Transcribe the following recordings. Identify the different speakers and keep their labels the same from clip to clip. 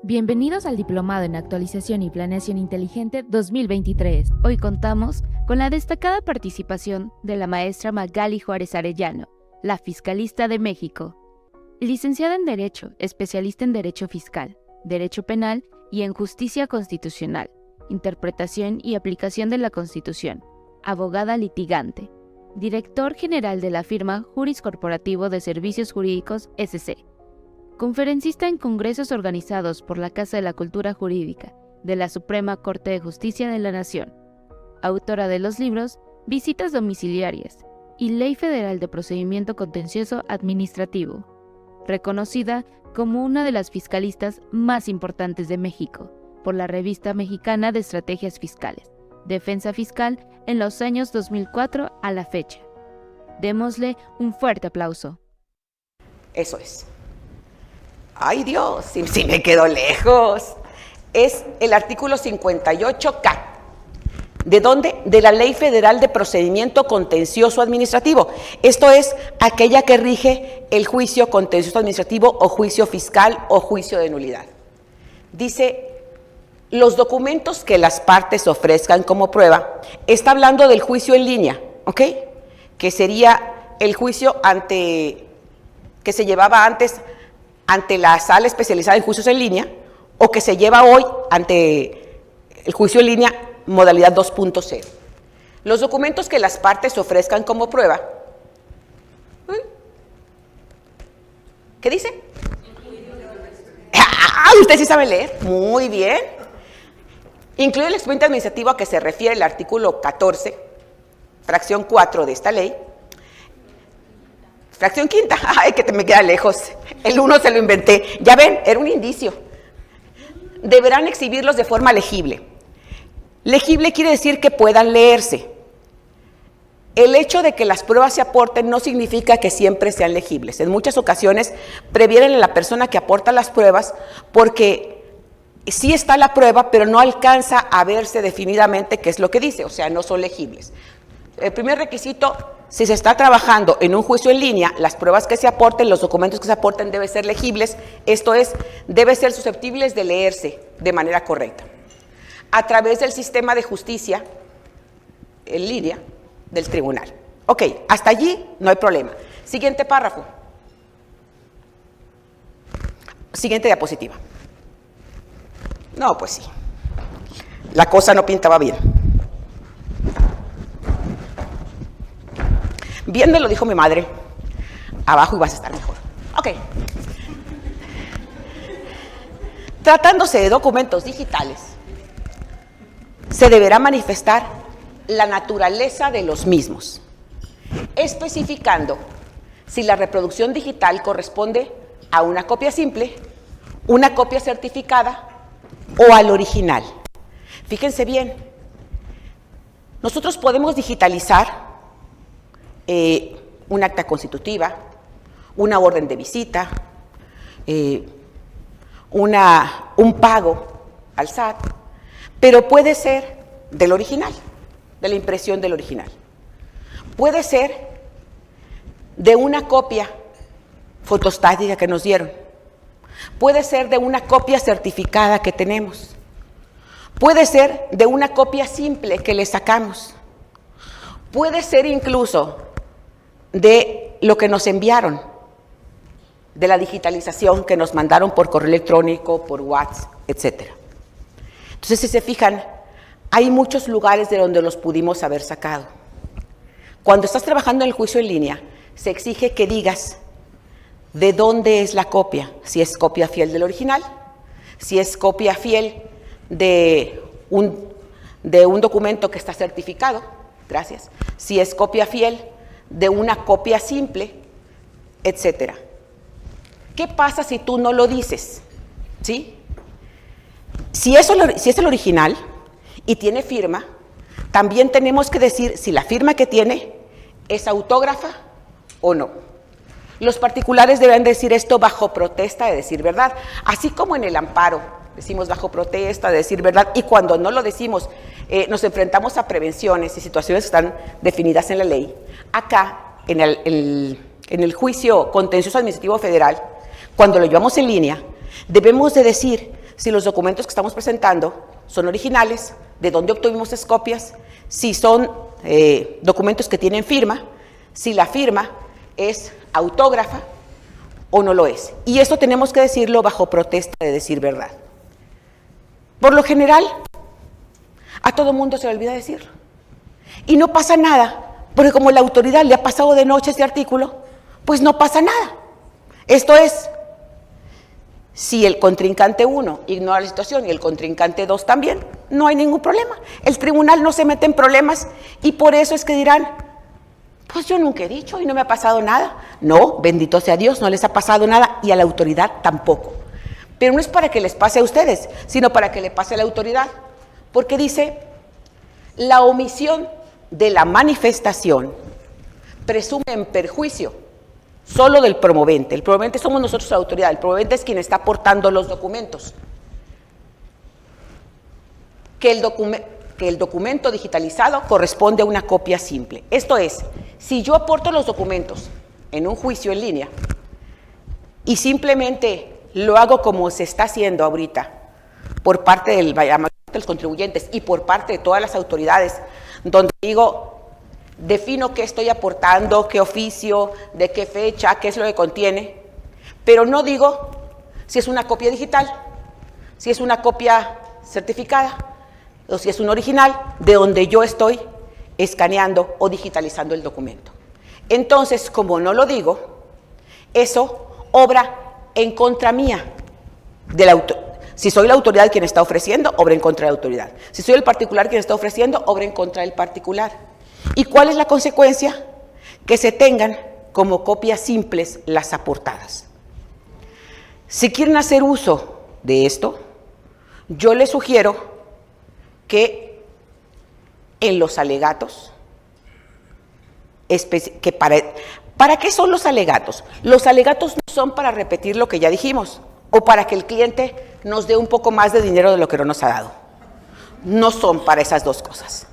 Speaker 1: Bienvenidos al Diplomado en Actualización y Planeación Inteligente 2023. Hoy contamos con la destacada participación de la maestra Magali Juárez Arellano, la fiscalista de México. Licenciada en Derecho, especialista en Derecho Fiscal, Derecho Penal y en Justicia Constitucional, Interpretación y Aplicación de la Constitución, abogada litigante, director general de la firma Juris Corporativo de Servicios Jurídicos S.C., conferencista en congresos organizados por la Casa de la Cultura Jurídica de la Suprema Corte de Justicia de la Nación, autora de los libros Visitas Domiciliarias y Ley Federal de Procedimiento Contencioso Administrativo, reconocida como una de las fiscalistas más importantes de México por la Revista Mexicana de Estrategias Fiscales, Defensa Fiscal en los años 2004 a la fecha. Démosle un fuerte aplauso.
Speaker 2: Eso es. ¡Ay, Dios! Sí me quedo lejos. Es el artículo 58K. ¿De dónde? De la Ley Federal de Procedimiento Contencioso Administrativo. Esto es aquella que rige el juicio contencioso administrativo o juicio fiscal o juicio de nulidad. Dice, los documentos que las partes ofrezcan como prueba, está hablando del juicio en línea, ¿ok? Que sería el juicio que se llevaba antes ante la sala especializada en juicios en línea, o que se lleva hoy ante el juicio en línea modalidad 2.0. Los documentos que las partes ofrezcan como prueba. ¿Qué dice? ¡Ah! ¿Usted sí sabe leer? Muy bien. Incluye el expediente administrativo a que se refiere el artículo 14, fracción 4 de esta ley. Fracción quinta, ay, que te me queda lejos. El 1 se lo inventé. Ya ven, era un indicio. Deberán exhibirlos de forma legible. Legible quiere decir que puedan leerse. El hecho de que las pruebas se aporten no significa que siempre sean legibles. En muchas ocasiones previenen a la persona que aporta las pruebas porque sí está la prueba, pero no alcanza a verse definidamente qué es lo que dice, o sea, no son legibles. El primer requisito, si se está trabajando en un juicio en línea, las pruebas que se aporten, los documentos que se aporten deben ser legibles, esto es, deben ser susceptibles de leerse de manera correcta. A través del sistema de justicia en línea del tribunal. Ok, hasta allí no hay problema. Siguiente párrafo. Siguiente diapositiva. No, pues sí. La cosa no pintaba bien. Bien me lo dijo mi madre, abajo ibas a estar mejor. Ok. Tratándose de documentos digitales, se deberá manifestar la naturaleza de los mismos, especificando si la reproducción digital corresponde a una copia simple, una copia certificada o al original. Fíjense bien, nosotros podemos digitalizar una acta constitutiva, una orden de visita, un pago al SAT, pero puede ser del original, de la impresión del original. Puede ser de una copia fotostática que nos dieron. Puede ser de una copia certificada que tenemos. Puede ser de una copia simple que le sacamos. Puede ser incluso de lo que nos enviaron, de la digitalización que nos mandaron por correo electrónico, por WhatsApp, etc. Entonces, si se fijan, hay muchos lugares de donde los pudimos haber sacado. Cuando estás trabajando en el juicio en línea, se exige que digas de dónde es la copia, si es copia fiel del original, si es copia fiel de un documento que está certificado, gracias, si es copia fiel de una copia simple, etcétera. ¿Qué pasa si tú no lo dices? ¿Sí? Si es el original y tiene firma, también tenemos que decir si la firma que tiene es autógrafa o no. Los particulares deben decir esto bajo protesta de decir verdad, así como en el amparo decimos bajo protesta de decir verdad, y cuando no lo decimos nos enfrentamos a prevenciones y situaciones que están definidas en la ley. Acá, en el juicio contencioso administrativo federal, cuando lo llevamos en línea, debemos de decir si los documentos que estamos presentando son originales, de dónde obtuvimos esas copias, si son documentos que tienen firma, si la firma es autógrafa o no lo es. Y esto tenemos que decirlo bajo protesta de decir verdad. Por lo general, a todo mundo se le olvida decirlo. Y no pasa nada, porque como la autoridad le ha pasado de noche ese artículo, pues no pasa nada. Esto es, si el contrincante 1 ignora la situación y el contrincante 2 también, no hay ningún problema. El tribunal no se mete en problemas y por eso es que dirán, pues yo nunca he dicho y no me ha pasado nada. No, bendito sea Dios, no les ha pasado nada y a la autoridad tampoco. Pero no es para que les pase a ustedes, sino para que le pase a la autoridad. Porque dice, la omisión de la manifestación presume en perjuicio solo del promovente. El promovente somos nosotros la autoridad, el promovente es quien está aportando los documentos. Que el documento digitalizado corresponde a una copia simple. Esto es, si yo aporto los documentos en un juicio en línea y simplemente lo hago como se está haciendo ahorita por parte de los contribuyentes y por parte de todas las autoridades, donde digo, defino qué estoy aportando, qué oficio, de qué fecha, qué es lo que contiene, pero no digo si es una copia digital, si es una copia certificada o si es un original de donde yo estoy escaneando o digitalizando el documento. Entonces, como no lo digo, eso obra en contra mía del autor. Si soy la autoridad quien está ofreciendo, obra en contra de la autoridad. Si soy el particular quien está ofreciendo, obra en contra del particular. ¿Y cuál es la consecuencia? Que se tengan como copias simples las aportadas. Si quieren hacer uso de esto, yo les sugiero que en los alegatos, ¿para qué son los alegatos? Los alegatos no son para repetir lo que ya dijimos o para que el cliente nos dé un poco más de dinero de lo que no nos ha dado. No son para esas dos cosas.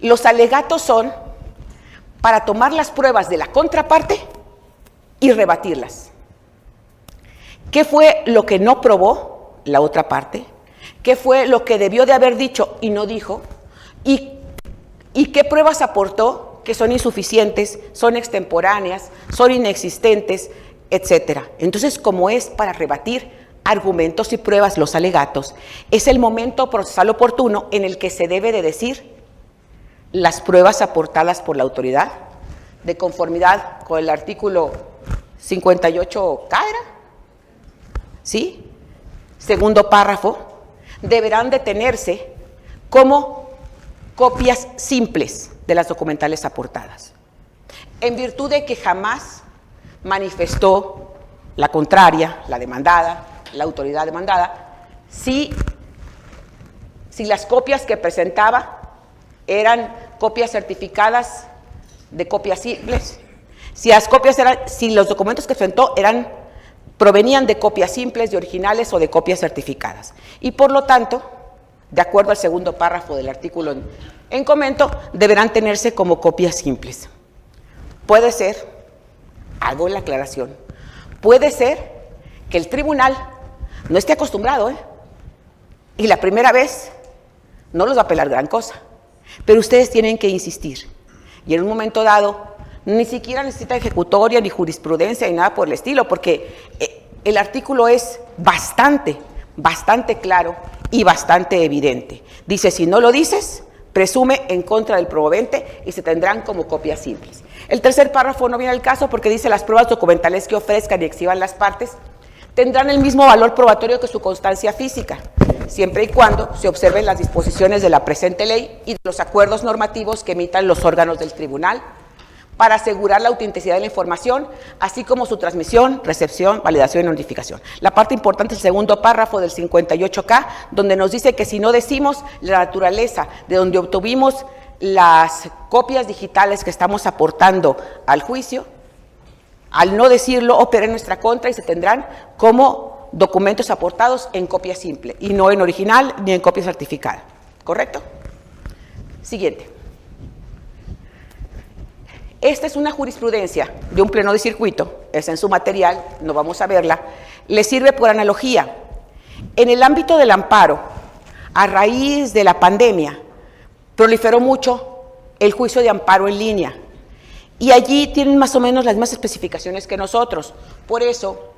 Speaker 2: Los alegatos son para tomar las pruebas de la contraparte y rebatirlas. ¿Qué fue lo que no probó la otra parte? ¿Qué fue lo que debió de haber dicho y no dijo? ¿Y qué pruebas aportó que son insuficientes, son extemporáneas, son inexistentes, etcétera? Entonces, como es para rebatir argumentos y pruebas los alegatos, es el momento procesal oportuno en el que se debe de decir las pruebas aportadas por la autoridad, de conformidad con el artículo 58K, ¿sí? Segundo párrafo, deberán de tenerse como copias simples de las documentales aportadas, en virtud de que jamás manifestó la contraria, la demandada, la autoridad demandada, si las copias que presentaba eran copias certificadas de copias simples, si los documentos que presentó provenían de copias simples, de originales o de copias certificadas. Y por lo tanto, de acuerdo al segundo párrafo del artículo en comento, deberán tenerse como copias simples. Puede ser, hago la aclaración, puede ser que el tribunal no esté acostumbrado, y la primera vez no los va a apelar gran cosa, pero ustedes tienen que insistir. Y en un momento dado, ni siquiera necesita ejecutoria, ni jurisprudencia, ni nada por el estilo, porque el artículo es bastante claro y bastante evidente. Dice, si no lo dices, presume en contra del promovente y se tendrán como copias simples. El tercer párrafo no viene al caso porque dice, las pruebas documentales que ofrezcan y exhiban las partes tendrán el mismo valor probatorio que su constancia física, siempre y cuando se observen las disposiciones de la presente ley y de los acuerdos normativos que emitan los órganos del tribunal para asegurar la autenticidad de la información, así como su transmisión, recepción, validación y notificación. La parte importante es el segundo párrafo del 58K, donde nos dice que si no decimos la naturaleza de donde obtuvimos las copias digitales que estamos aportando al juicio, al no decirlo, opera en nuestra contra y se tendrán como documentos aportados en copia simple y no en original ni en copia certificada. ¿Correcto? Siguiente. Esta es una jurisprudencia de un pleno de circuito, es en su material, no vamos a verla, le sirve por analogía. En el ámbito del amparo, a raíz de la pandemia, proliferó mucho el juicio de amparo en línea. Y allí tienen más o menos las mismas especificaciones que nosotros. Por eso,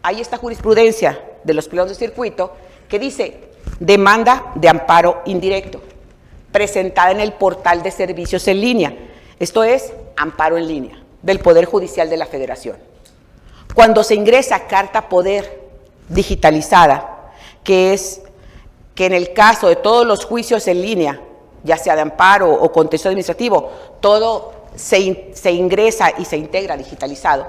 Speaker 2: hay esta jurisprudencia de los plenos de circuito que dice demanda de amparo indirecto, presentada en el portal de servicios en línea. Esto es amparo en línea del Poder Judicial de la Federación. Cuando se ingresa carta poder digitalizada, que es que en el caso de todos los juicios en línea, ya sea de amparo o contencioso administrativo, todo se ingresa y se integra digitalizado,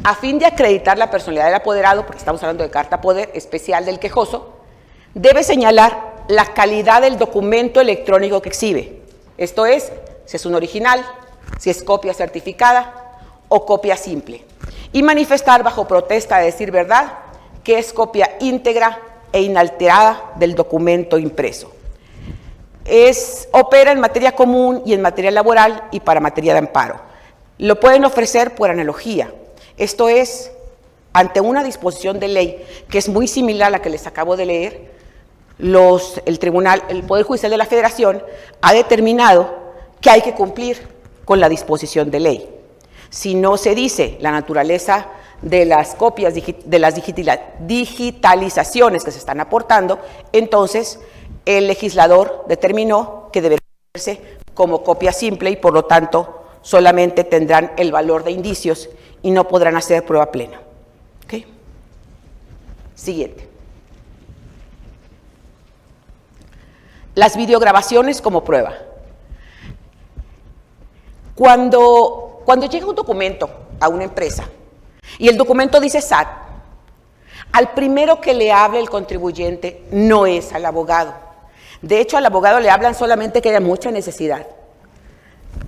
Speaker 2: a fin de acreditar la personalidad del apoderado, porque estamos hablando de carta poder especial del quejoso, debe señalar la calidad del documento electrónico que exhibe. Esto es, si es un original, si es copia certificada o copia simple. Y manifestar bajo protesta de decir verdad que es copia íntegra e inalterada del documento impreso. Opera en materia común y en materia laboral y para materia de amparo. Lo pueden ofrecer por analogía. Esto es, ante una disposición de ley que es muy similar a la que les acabo de leer, el Poder Judicial de la Federación ha determinado que hay que cumplir con la disposición de ley. Si no se dice la naturaleza de las copias, de las digitalizaciones que se están aportando, entonces el legislador determinó que deberá hacerse como copia simple y por lo tanto solamente tendrán el valor de indicios y no podrán hacer prueba plena. ¿Okay? Siguiente. Las videograbaciones como prueba. Cuando llega un documento a una empresa y el documento dice SAT, al primero que le hable el contribuyente no es al abogado. De hecho, al abogado le hablan solamente que haya mucha necesidad.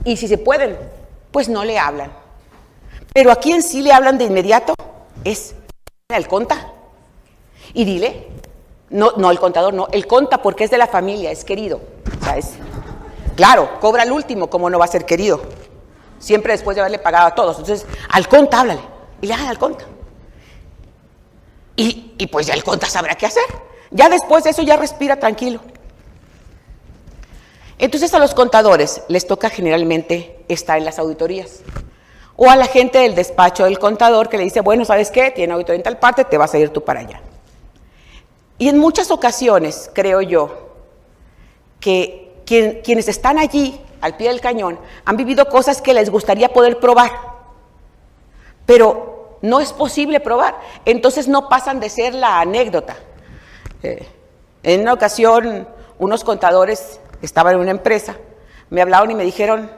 Speaker 2: Y si se pueden, pues no le hablan. Pero a quien sí le hablan de inmediato es al conta. Y dile, no el contador, no, el conta porque es de la familia, es querido. O sea, claro, cobra el último, como no va a ser querido. Siempre después de haberle pagado a todos. Entonces, al conta háblale. Y le hablan al conta. Y pues ya el conta sabrá qué hacer. Ya después de eso ya respira tranquilo. Entonces a los contadores les toca generalmente estar en las auditorías. O a la gente del despacho del contador que le dice, bueno, ¿sabes qué? Tiene auditoría en tal parte, te vas a ir tú para allá. Y en muchas ocasiones, creo yo, que quienes están allí, al pie del cañón, han vivido cosas que les gustaría poder probar. Pero no es posible probar. Entonces no pasan de ser la anécdota. En una ocasión, unos contadores estaban en una empresa, me hablaron y me dijeron,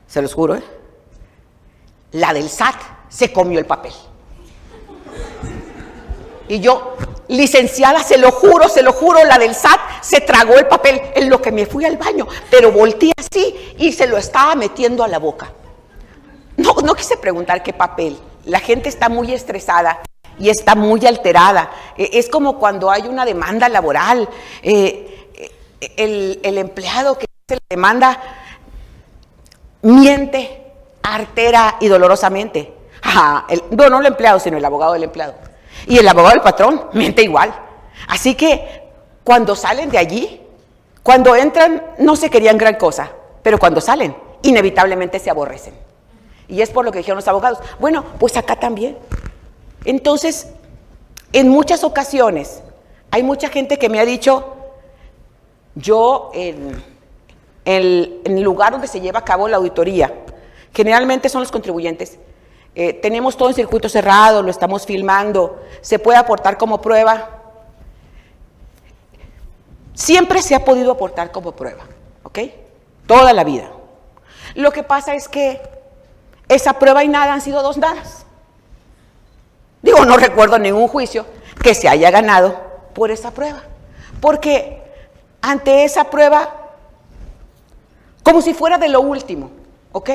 Speaker 2: se los juro, la del SAT se comió el papel. Y yo, licenciada, se lo juro, la del SAT se tragó el papel. En lo que me fui al baño, pero volteé así y se lo estaba metiendo a la boca. No quise preguntar qué papel. La gente está muy estresada y está muy alterada. Es como cuando hay una demanda laboral. El empleado que hace la demanda miente, artera y dolorosamente. No el empleado, sino el abogado del empleado. Y el abogado del patrón miente igual. Así que cuando salen de allí, cuando entran no se querían gran cosa, pero cuando salen inevitablemente se aborrecen. Y es por lo que dijeron los abogados. Bueno, pues acá también. Entonces, en muchas ocasiones, hay mucha gente que me ha dicho, yo en el lugar donde se lleva a cabo la auditoría, generalmente son los contribuyentes, tenemos todo en circuito cerrado, lo estamos filmando, se puede aportar como prueba. Siempre se ha podido aportar como prueba, ¿ok? Toda la vida. Lo que pasa es que esa prueba y nada han sido dos nadas. Digo, no recuerdo ningún juicio que se haya ganado por esa prueba. Porque ante esa prueba, como si fuera de lo último, ¿ok?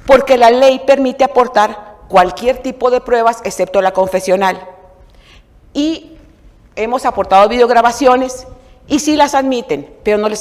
Speaker 2: Porque la ley permite aportar cualquier tipo de pruebas excepto la confesional. Y hemos aportado videograbaciones y sí las admiten, pero no les